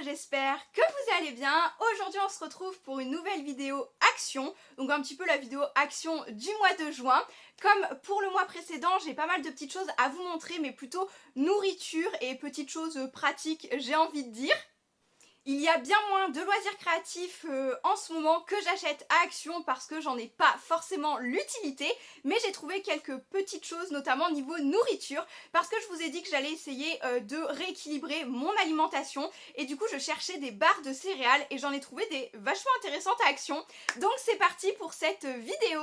j'espère que vous allez bien. Aujourd'hui on se retrouve pour une nouvelle vidéo action, donc un petit peu la vidéo action du mois de juin. Comme pour le mois précédent, j'ai pas mal de petites choses à vous montrer, mais plutôt nourriture et petites choses pratiques, j'ai envie de dire. Il y a bien moins de loisirs créatifs en ce moment que j'achète à Action parce que j'en ai pas forcément l'utilité, mais j'ai trouvé quelques petites choses, notamment niveau nourriture, parce que je vous ai dit que j'allais essayer de rééquilibrer mon alimentation et du coup je cherchais des barres de céréales et j'en ai trouvé des vachement intéressantes à Action. Donc c'est parti pour cette vidéo.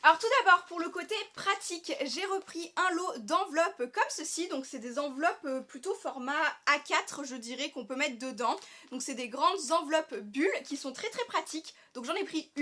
Alors tout d'abord, pour le côté pratique, j'ai repris un lot d'enveloppes comme ceci, donc c'est des enveloppes plutôt format A4 je dirais qu'on peut mettre dedans, donc c'est des grandes enveloppes bulles qui sont très pratiques, donc j'en ai pris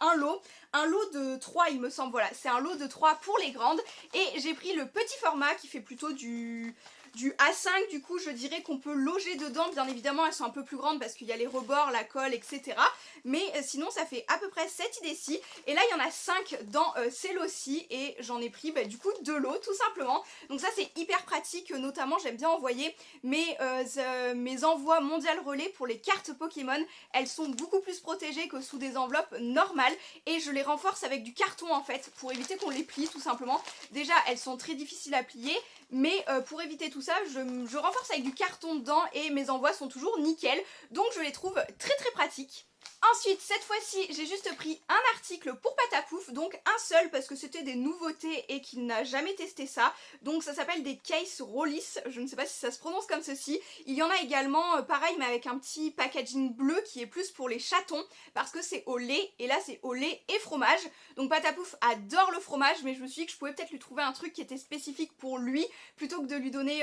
un lot de 3 il me semble, voilà, c'est un lot de 3 pour les grandes, et j'ai pris le petit format qui fait plutôt du A5, du coup je dirais qu'on peut loger dedans, bien évidemment elles sont un peu plus grandes parce qu'il y a les rebords, la colle, etc. Mais sinon ça fait à peu près cette idée-ci, et là il y en a 5 dans ces lots-ci, et j'en ai pris du coup 2 lots tout simplement. Donc ça c'est hyper pratique, notamment j'aime bien envoyer mes envois mondial relais pour les cartes Pokémon. Elles sont beaucoup plus protégées que sous des enveloppes normales, et je les renforce avec du carton en fait, pour éviter qu'on les plie tout simplement. Déjà elles sont très difficiles à plier, mais pour éviter tout ça, je renforce avec du carton dedans et mes envois sont toujours nickel. Donc je les trouve très pratiques. Ensuite, cette fois-ci, j'ai juste pris un article pour Patapouf, donc un seul parce que c'était des nouveautés et qu'il n'a jamais testé ça. Donc ça s'appelle des Case Rollis, je ne sais pas si ça se prononce comme ceci. Il y en a également pareil mais avec un petit packaging bleu qui est plus pour les chatons parce que c'est au lait, et là c'est au lait et fromage. Donc Patapouf adore le fromage, mais je me suis dit que je pouvais peut-être lui trouver un truc qui était spécifique pour lui plutôt que de lui donner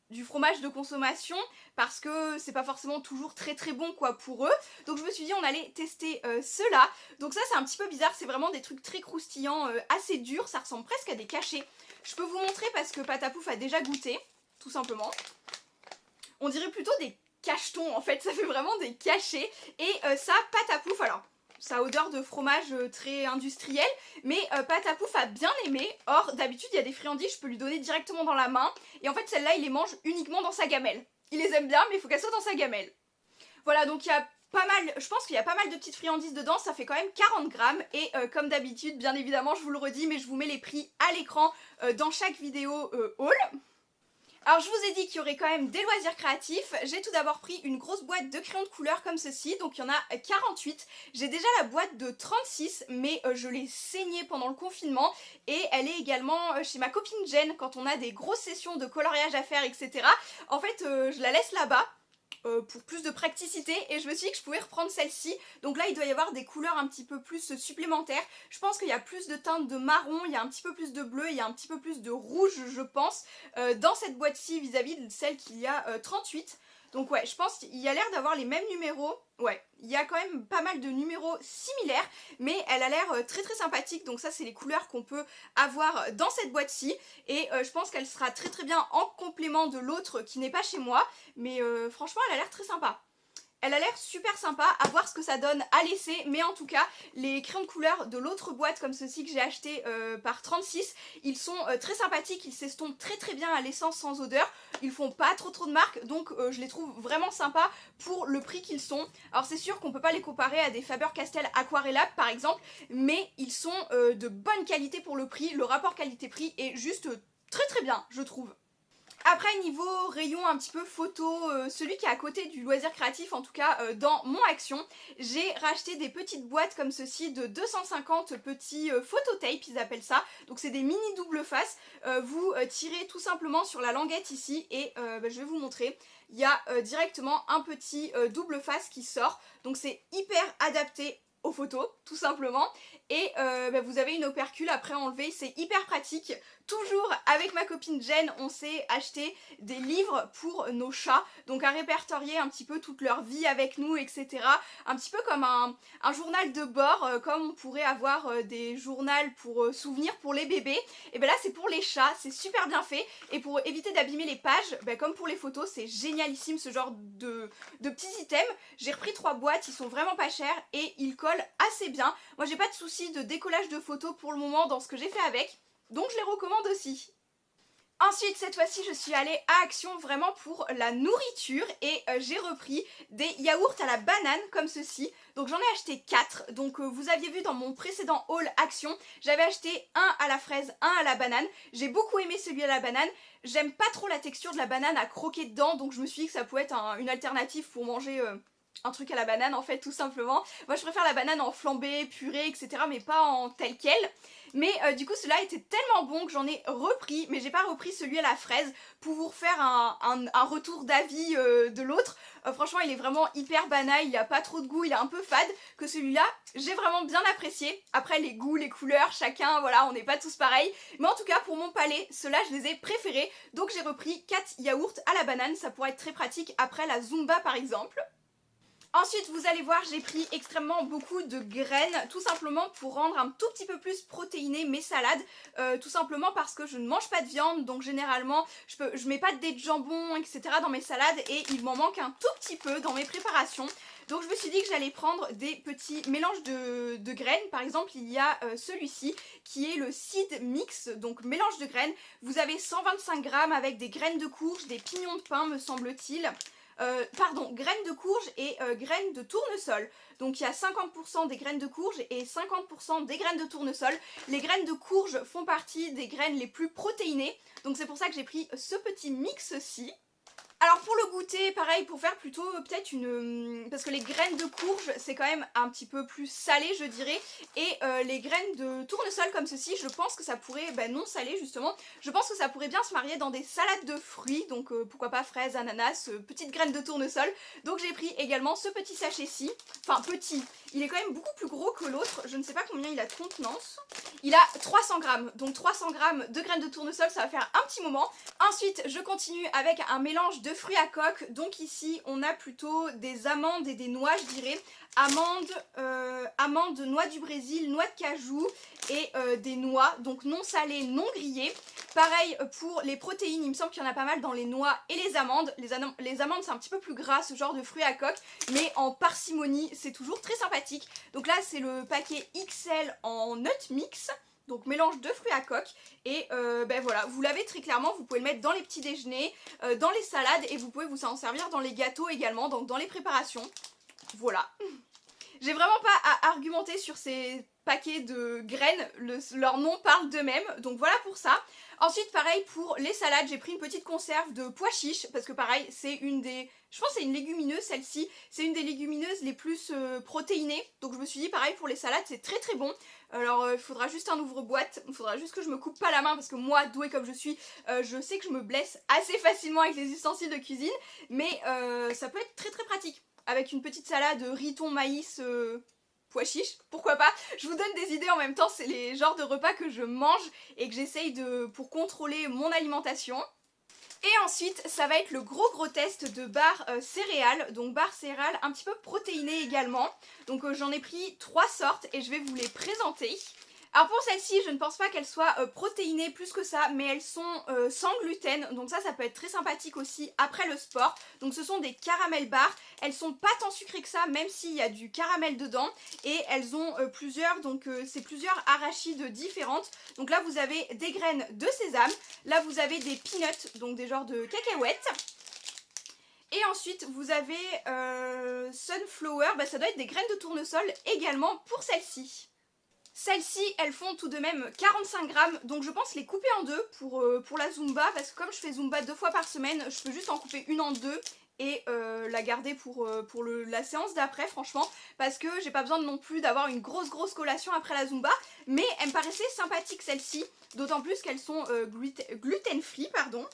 du fromage de consommation, parce que c'est pas forcément toujours très bon quoi pour eux. Donc je me suis dit on allait tester cela. Donc ça c'est un petit peu bizarre, c'est vraiment des trucs très croustillants, assez durs, ça ressemble presque à des cachets. Je peux vous montrer parce que Patapouf a déjà goûté, tout simplement. On dirait plutôt des cachetons en fait, ça fait vraiment des cachets. Et ça, Patapouf, alors ça a odeur de fromage très industriel, mais Patapouf a bien aimé. Or d'habitude il y a des friandises, je peux lui donner directement dans la main, et en fait celle-là il les mange uniquement dans sa gamelle. Il les aime bien mais il faut qu'elle soit dans sa gamelle. Voilà, donc il y a pas mal, je pense qu'il y a pas mal de petites friandises dedans, ça fait quand même 40 grammes, et comme d'habitude bien évidemment je vous le redis, mais je vous mets les prix à l'écran dans chaque vidéo haul. Alors je vous ai dit qu'il y aurait quand même des loisirs créatifs. J'ai tout d'abord pris une grosse boîte de crayons de couleur comme ceci, donc il y en a 48. J'ai déjà la boîte de 36, mais je l'ai saignée pendant le confinement, et elle est également chez ma copine Jen quand on a des grosses sessions de coloriage à faire, etc. En fait je la laisse là-bas pour plus de praticité, et je me suis dit que je pouvais reprendre celle-ci. Donc là il doit y avoir des couleurs un petit peu plus supplémentaires. Je pense qu'il y a plus de teintes de marron, il y a un petit peu plus de bleu, il y a un petit peu plus de rouge je pense dans cette boîte-ci vis-à-vis de celle qu'il y a 38. Donc ouais, je pense qu'il y a l'air d'avoir les mêmes numéros. Ouais, il y a quand même pas mal de numéros similaires, mais elle a l'air très sympathique. Donc ça c'est les couleurs qu'on peut avoir dans cette boîte-ci, et je pense qu'elle sera très bien en complément de l'autre qui n'est pas chez moi. Mais franchement elle a l'air très sympa. Elle a l'air super sympa, à voir ce que ça donne à l'essai, mais en tout cas les crayons de couleur de l'autre boîte comme ceci que j'ai acheté par 36, ils sont très sympathiques, ils s'estompent très bien à l'essence sans odeur, ils font pas trop de marques, donc je les trouve vraiment sympas pour le prix qu'ils sont. Alors c'est sûr qu'on peut pas les comparer à des Faber-Castell Aquarellab par exemple, mais ils sont de bonne qualité pour le prix, le rapport qualité-prix est juste très bien je trouve. Après niveau rayon un petit peu photo, celui qui est à côté du loisir créatif en tout cas dans mon action, j'ai racheté des petites boîtes comme ceci de 250 petits phototapes ils appellent ça. Donc c'est des mini double face, vous tirez tout simplement sur la languette ici et je vais vous montrer. Il y a directement un petit double face qui sort, donc c'est hyper adapté aux photos tout simplement, et vous avez une opercule après à enlever, c'est hyper pratique. Toujours avec ma copine Jen on s'est acheté des livres pour nos chats, donc à répertorier un petit peu toute leur vie avec nous, etc. Un petit peu comme un journal de bord, comme on pourrait avoir des journaux pour souvenirs pour les bébés, et bien là c'est pour les chats, c'est super bien fait, et pour éviter d'abîmer les pages, comme pour les photos c'est génialissime ce genre de petits items. J'ai repris 3 boîtes, ils sont vraiment pas chers et ils collent assez bien. Moi j'ai pas de souci de décollage de photos pour le moment dans ce que j'ai fait avec, donc je les recommande aussi. Ensuite, cette fois-ci, je suis allée à Action vraiment pour la nourriture et j'ai repris des yaourts à la banane comme ceci. Donc j'en ai acheté 4. Donc vous aviez vu dans mon précédent haul Action, j'avais acheté un à la fraise, un à la banane. J'ai beaucoup aimé celui à la banane. J'aime pas trop la texture de la banane à croquer dedans, donc je me suis dit que ça pouvait être une alternative pour manger un truc à la banane en fait, tout simplement. Moi je préfère la banane en flambée, purée, etc. mais pas en tel quel. Mais du coup celui-là était tellement bon que j'en ai repris, mais j'ai pas repris celui à la fraise pour vous refaire un retour d'avis de l'autre. Franchement il est vraiment hyper banal, il a pas trop de goût, il est un peu fade, que celui-là j'ai vraiment bien apprécié. Après les goûts, les couleurs, chacun, voilà, on n'est pas tous pareils. Mais en tout cas pour mon palais, ceux-là je les ai préférés. Donc j'ai repris 4 yaourts à la banane, ça pourrait être très pratique après la Zumba par exemple. Ensuite, vous allez voir, j'ai pris extrêmement beaucoup de graines, tout simplement pour rendre un tout petit peu plus protéinées mes salades, tout simplement parce que je ne mange pas de viande, donc généralement je mets pas de dés de jambon, etc. dans mes salades et il m'en manque un tout petit peu dans mes préparations. Donc je me suis dit que j'allais prendre des petits mélanges de graines. Par exemple, il y a celui-ci qui est le Seed Mix, donc mélange de graines. Vous avez 125 grammes avec des graines de courge, des pignons de pain me semble-t-il. Graines de courge et graines de tournesol. Donc il y a 50% des graines de courge et 50% des graines de tournesol. Les graines de courge font partie des graines les plus protéinées. Donc c'est pour ça que j'ai pris ce petit mix-ci. Alors pour le goûter, pareil, pour faire plutôt peut-être parce que les graines de courge c'est quand même un petit peu plus salé je dirais. Et les graines de tournesol comme ceci, je pense que ça pourrait, non salé justement, je pense que ça pourrait bien se marier dans des salades de fruits. Donc pourquoi pas fraises, ananas, petites graines de tournesol. Donc j'ai pris également ce petit sachet-ci, enfin petit, il est quand même beaucoup plus gros que l'autre, je ne sais pas combien il a de contenance. Il a 300 grammes, donc 300 grammes de graines de tournesol, ça va faire un petit moment. Ensuite, je continue avec un mélange de fruits à coque. Donc ici, on a plutôt des amandes et des noix, je dirais. Amandes, noix du Brésil, noix de cajou et des noix, donc non salées, non grillées. Pareil pour les protéines, il me semble qu'il y en a pas mal dans les noix et les amandes. Les amandes, c'est un petit peu plus gras, ce genre de fruits à coque, mais en parcimonie, c'est toujours très sympathique. Donc là, c'est le paquet XL en nut mix. Donc mélange de fruits à coque et voilà, vous l'avez très clairement, vous pouvez le mettre dans les petits déjeuners, dans les salades et vous pouvez vous en servir dans les gâteaux également, donc dans les préparations. Voilà. J'ai vraiment pas à argumenter sur ces paquets de graines, leur nom parle d'eux-mêmes, donc voilà pour ça. Ensuite pareil pour les salades, j'ai pris une petite conserve de pois chiches, parce que pareil c'est une des... Je pense que c'est une légumineuse celle-ci, c'est une des légumineuses les plus protéinées, donc je me suis dit pareil pour les salades c'est très très bon. Alors il faudra juste un ouvre-boîte, il faudra juste que je me coupe pas la main parce que moi, douée comme je suis, je sais que je me blesse assez facilement avec les ustensiles de cuisine, mais ça peut être très très pratique. Avec une petite salade riz, thon, maïs, pois chiches, pourquoi pas. Je vous donne des idées en même temps, c'est les genres de repas que je mange et que j'essaye pour contrôler mon alimentation. Et ensuite, ça va être le gros test de barres céréales, donc barres céréales un petit peu protéinées également. Donc j'en ai pris 3 sortes et je vais vous les présenter. Alors pour celles-ci, je ne pense pas qu'elles soient protéinées plus que ça, mais elles sont sans gluten, donc ça peut être très sympathique aussi après le sport. Donc ce sont des caramel bars, elles sont pas tant sucrées que ça, même s'il y a du caramel dedans, et elles ont plusieurs, donc c'est plusieurs arachides différentes. Donc là vous avez des graines de sésame, là vous avez des peanuts, donc des genres de cacahuètes. Et ensuite vous avez sunflower, ça doit être des graines de tournesol également pour celle-ci. Celles-ci, elles font tout de même 45 grammes, donc je pense les couper en deux pour la Zumba, parce que comme je fais Zumba 2 fois par semaine, je peux juste en couper une en deux et la garder pour la séance d'après, franchement, parce que j'ai pas besoin non plus d'avoir une grosse collation après la Zumba, mais elles me paraissaient sympathiques celles-ci, d'autant plus qu'elles sont gluten-free, pardon.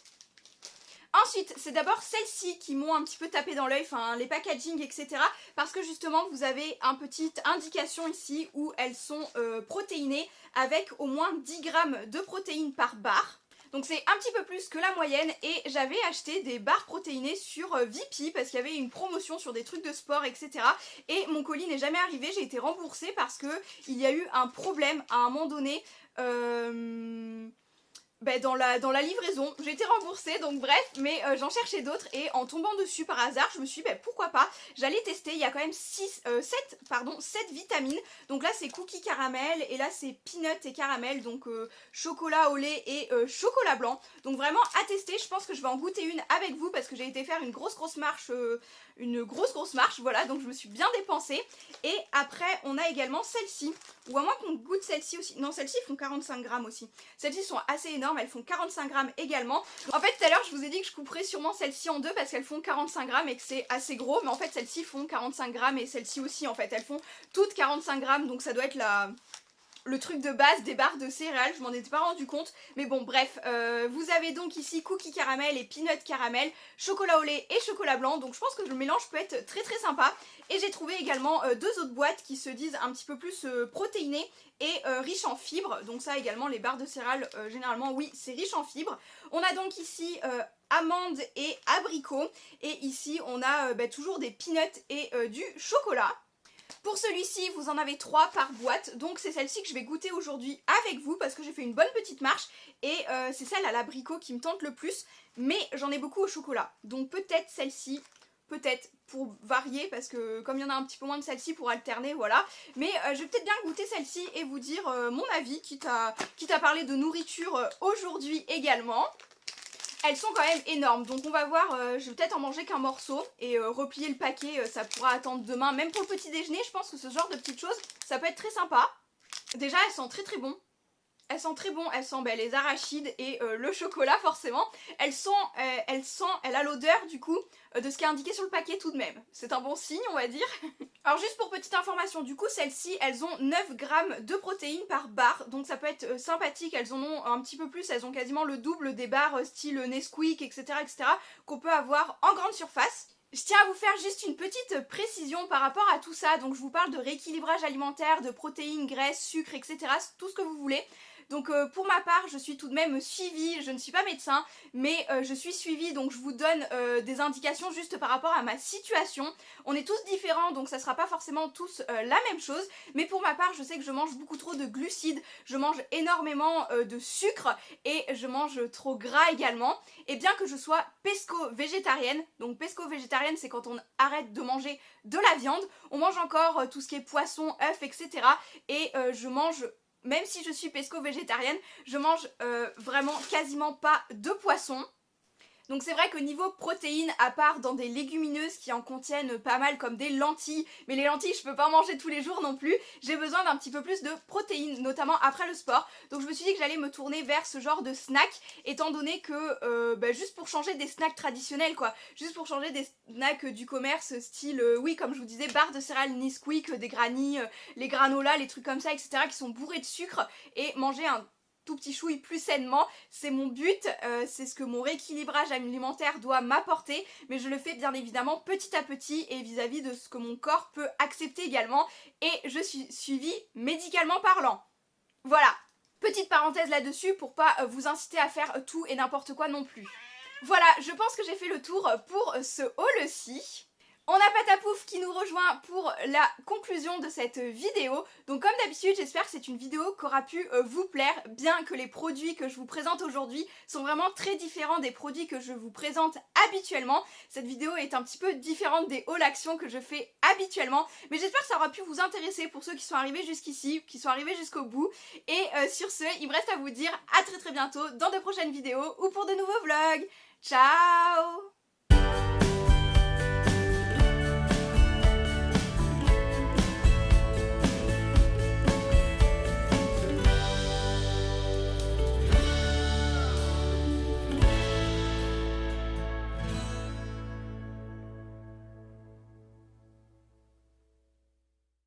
Ensuite, c'est d'abord celles-ci qui m'ont un petit peu tapé dans l'œil, enfin les packaging, etc. Parce que justement, vous avez une petite indication ici où elles sont protéinées avec au moins 10 grammes de protéines par barre. Donc c'est un petit peu plus que la moyenne et j'avais acheté des barres protéinées sur Vipy parce qu'il y avait une promotion sur des trucs de sport, etc. Et mon colis n'est jamais arrivé, j'ai été remboursée parce que il y a eu un problème à un moment donné. dans la livraison. J'ai été remboursée, donc bref, mais j'en cherchais d'autres et en tombant dessus par hasard, je me suis dit pourquoi pas, j'allais tester. Il y a quand même 7 vitamines. Donc là c'est cookie caramel et là c'est peanut et caramel, donc chocolat au lait et chocolat blanc. Donc vraiment à tester, je pense que je vais en goûter une avec vous parce que j'ai été faire une grosse marche, voilà, donc je me suis bien dépensée. Et après on a également celle-ci, ou à moins qu'on goûte celle-ci aussi. Non, celles-ci font 45 grammes aussi. Celles-ci sont assez énormes, elles font 45 grammes également. En fait, tout à l'heure, je vous ai dit que je couperais sûrement celles-ci en deux parce qu'elles font 45 grammes et que c'est assez gros. Mais en fait, celles-ci font 45 grammes et celles-ci aussi, en fait. Elles font toutes 45 grammes, donc ça doit être le truc de base des barres de céréales, je m'en étais pas rendu compte, mais bon bref, vous avez donc ici cookie caramel et peanut caramel, chocolat au lait et chocolat blanc, donc je pense que le mélange peut être très sympa. Et j'ai trouvé également deux autres boîtes qui se disent un petit peu plus protéinées et riches en fibres, donc ça également les barres de céréales généralement oui c'est riche en fibres. On a donc ici amandes et abricots, et ici on a toujours des peanuts et du chocolat. Pour celui-ci, vous en avez 3 par boîte, donc c'est celle-ci que je vais goûter aujourd'hui avec vous parce que j'ai fait une bonne petite marche et c'est celle à l'abricot qui me tente le plus, mais j'en ai beaucoup au chocolat. Donc peut-être celle-ci, peut-être pour varier parce que comme il y en a un petit peu moins de celle-ci pour alterner, voilà. Mais je vais peut-être bien goûter celle-ci et vous dire mon avis, quitte à parler de nourriture aujourd'hui également. Elles sont quand même énormes, donc on va voir, je vais peut-être en manger qu'un morceau et replier le paquet, ça pourra attendre demain. Même pour le petit déjeuner, je pense que ce genre de petites choses, ça peut être très sympa. Déjà, elles sentent très bon. Elles sentent très bon, elles sentent les arachides et le chocolat forcément. Elle a l'odeur du coup de ce qui est indiqué sur le paquet tout de même. C'est un bon signe on va dire. Alors juste pour petite information, du coup celles-ci elles ont 9 grammes de protéines par barre, donc ça peut être sympathique. Elles en ont un petit peu plus, elles ont quasiment le double des barres style Nesquik etc qu'on peut avoir en grande surface. Je tiens à vous faire juste une petite précision par rapport à tout ça, donc je vous parle de rééquilibrage alimentaire, de protéines, graisses, sucre, etc. Tout ce que vous voulez. Donc pour ma part je suis tout de même suivie, je ne suis pas médecin mais je suis suivie, donc je vous donne des indications juste par rapport à ma situation. On est tous différents donc ça sera pas forcément tous la même chose, mais pour ma part je sais que je mange beaucoup trop de glucides, je mange énormément de sucre et je mange trop gras également. Et bien que je sois pesco-végétarienne, donc pesco-végétarienne c'est quand on arrête de manger de la viande, on mange encore tout ce qui est poisson, œufs, etc. Et je mange, même si je suis pesco-végétarienne, je mange vraiment quasiment pas de poisson. Donc c'est vrai que niveau protéines, à part dans des légumineuses qui en contiennent pas mal comme des lentilles, mais les lentilles je peux pas en manger tous les jours non plus, j'ai besoin d'un petit peu plus de protéines, notamment après le sport. Donc je me suis dit que j'allais me tourner vers ce genre de snack, étant donné que juste pour changer des snacks traditionnels quoi, juste pour changer des snacks du commerce style, oui comme je vous disais, barres de céréales Nesquik, des granny, les granolas, les trucs comme ça etc. qui sont bourrés de sucre, et manger un tout petit chouille plus sainement, c'est mon but, c'est ce que mon rééquilibrage alimentaire doit m'apporter, mais je le fais bien évidemment petit à petit et vis-à-vis de ce que mon corps peut accepter également, et je suis suivie médicalement parlant. Voilà, petite parenthèse là-dessus pour pas vous inciter à faire tout et n'importe quoi non plus. Voilà, je pense que j'ai fait le tour pour ce haul-ci. On a Patapouf qui nous rejoint pour la conclusion de cette vidéo. Donc comme d'habitude, j'espère que c'est une vidéo qui aura pu vous plaire, bien que les produits que je vous présente aujourd'hui sont vraiment très différents des produits que je vous présente habituellement. Cette vidéo est un petit peu différente des hauls actions que je fais habituellement, mais j'espère que ça aura pu vous intéresser pour ceux qui sont arrivés jusqu'ici, qui sont arrivés jusqu'au bout. Et sur ce, il me reste à vous dire à très bientôt dans de prochaines vidéos ou pour de nouveaux vlogs. Ciao!